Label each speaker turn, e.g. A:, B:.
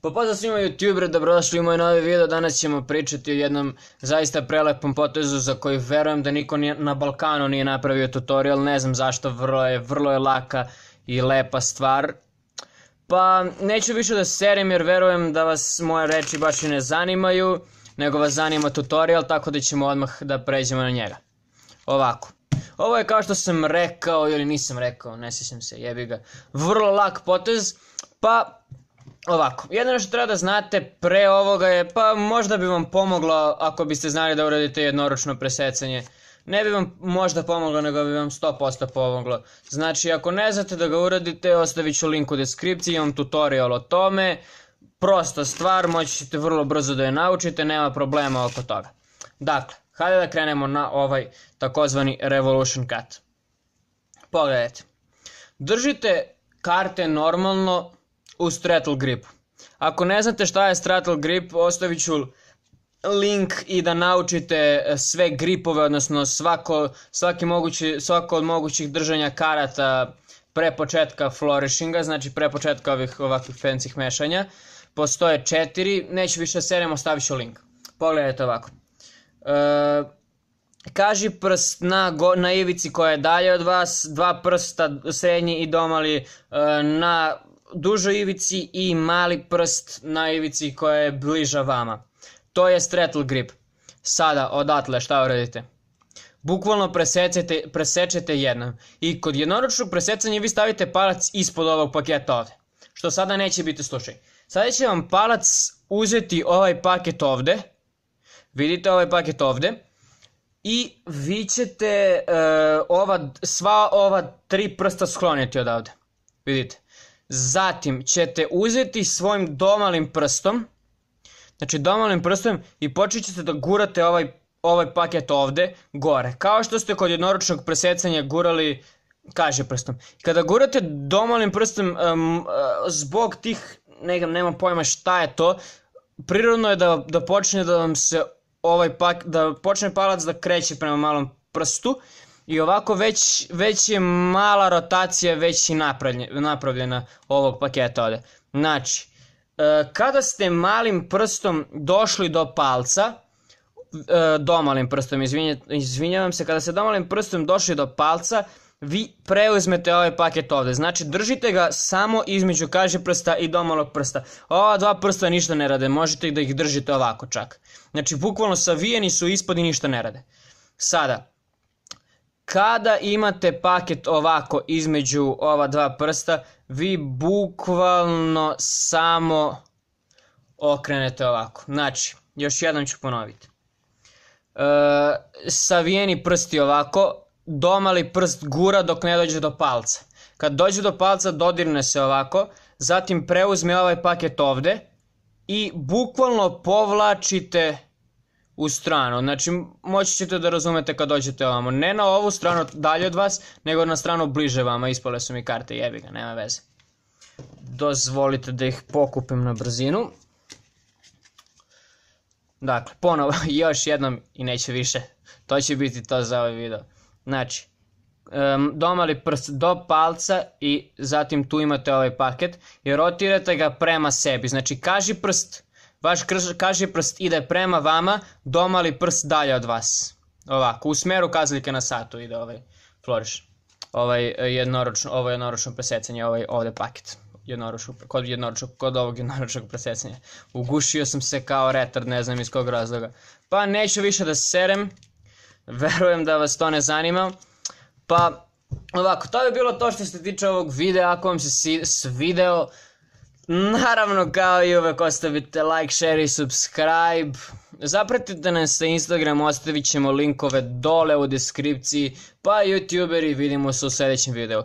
A: Pozdrav svima YouTubere, dobrodošli u moj novi video. Danas ćemo pričati o jednom zaista prelepom potezu za koji verujem da niko na Balkanu nije napravio tutorial. Ne znam zašto, vrlo je laka i lepa stvar. Pa neću više da serim jer verujem da vas moje reči baš i ne zanimaju, nego vas zanima tutorial, tako da ćemo odmah da pređemo na njega. Ovako. Ovo je kao što sam rekao ili nisam rekao, ne sjećam se, jebi ga. Vrlo lak potez, pa ovako, jedino što treba da znate pre ovoga je, pa možda bi vam pomoglo ako biste znali da uradite jednoručno presecanje. Ne bi vam možda pomoglo, nego bi vam 100% pomoglo. Znači, ako ne znate da ga uradite, ostavit ću link u deskripciji, imam tutorial o tome. Prosta stvar, moći ćete vrlo brzo da je naučite, nema problema oko toga. Dakle, hajde da krenemo na ovaj takozvani Revolution Cut. Pogledajte. Držite karte normalno u straddle gripu. Ako ne znate šta je straddle grip, ostavit ću link i da naučite sve gripove, odnosno svako od mogućih držanja karata pre početka flourishinga, znači pre početka ovakvih fancy mešanja. Postoje 4, neću više serijama, ostavit ću link. Pogledajte ovako. Kaži prst na ivici koja je dalje od vas, dva prsta srednji i domali na dužoj ivici i mali prst na ivici koja je bliža vama. To je straddle grip. Sada, odatle šta uradite? Bukvalno presečete jednom. I kod jednoručnog presecanja vi stavite palac ispod ovog paketa ovde. Što sada neće biti slučaj. Sada će vam palac uzeti ovaj paket ovde. Vidite ovaj paket ovde. I vi ćete sva ova 3 prsta skloniti odavde. Vidite. Zatim ćete uzeti svojim domalim prstom, znači domalim prstom, i počet ćete da gurate ovaj paket ovde gore. Kao što ste kod jednoručnog presecanja gurali kaži prstom. Kada gurate domalim prstom, zbog tih, nemam pojma šta je to, prirodno je da počne da vam se da počne palac da kreće prema malom prstu. I ovako već je mala rotacija već i napravljena ovog paketa ovde. Znači, kada ste malim prstom došli do palca, domalim prstom, izvinjavam se, kada ste domalim prstom došli do palca, vi preuzmete ovaj paket ovde. Znači, držite ga samo između kažiprsta i domalog prsta. Ova dva prsta ništa ne rade, možete da ih držite ovako čak. Znači, bukvalno savijeni su ispod i ništa ne rade. Sada, kada imate paket ovako između ova dva prsta, vi bukvalno samo okrenete ovako. Znači, još jednom ću ponoviti. Savijeni prsti ovako, domali prst gura dok ne dođe do palca. Kad dođe do palca, dodirne se ovako, zatim preuzme ovaj paket ovde i bukvalno povlačite u stranu. Znači, moći ćete da razumete kad dođete ovamo. Ne na ovu stranu dalje od vas, nego na stranu bliže vama. Ispale su mi karte, jebi ga, nema veze. Dozvolite da ih pokupim na brzinu. Dakle, ponovo, još jednom i neće više. To će biti to za ovaj video. Znači, domali prst do palca i zatim tu imate ovaj paket i rotirate ga prema sebi. Znači, vaš kažiprst ide prema vama, domali prst dalje od vas. Ovako, u smeru kazaljke na satu ide ovaj flourish. Ovo jednoručno presecanje, ovaj ovde paket. Kod ovog jednoručnog presecanja. Ugušio sam se kao retard, ne znam iz kog razloga. Pa neću više da serem. Verujem da vas to ne zanima. Pa ovako, to je bilo to što se tiče ovog videa. Ako vam se svideo, naravno kao i uvek ostavite like, share i subscribe. Zapratite nas sa Instagram, ostavit ćemo linkove dole u deskripciji. Pa YouTuberi, vidimo se u sljedećem videu.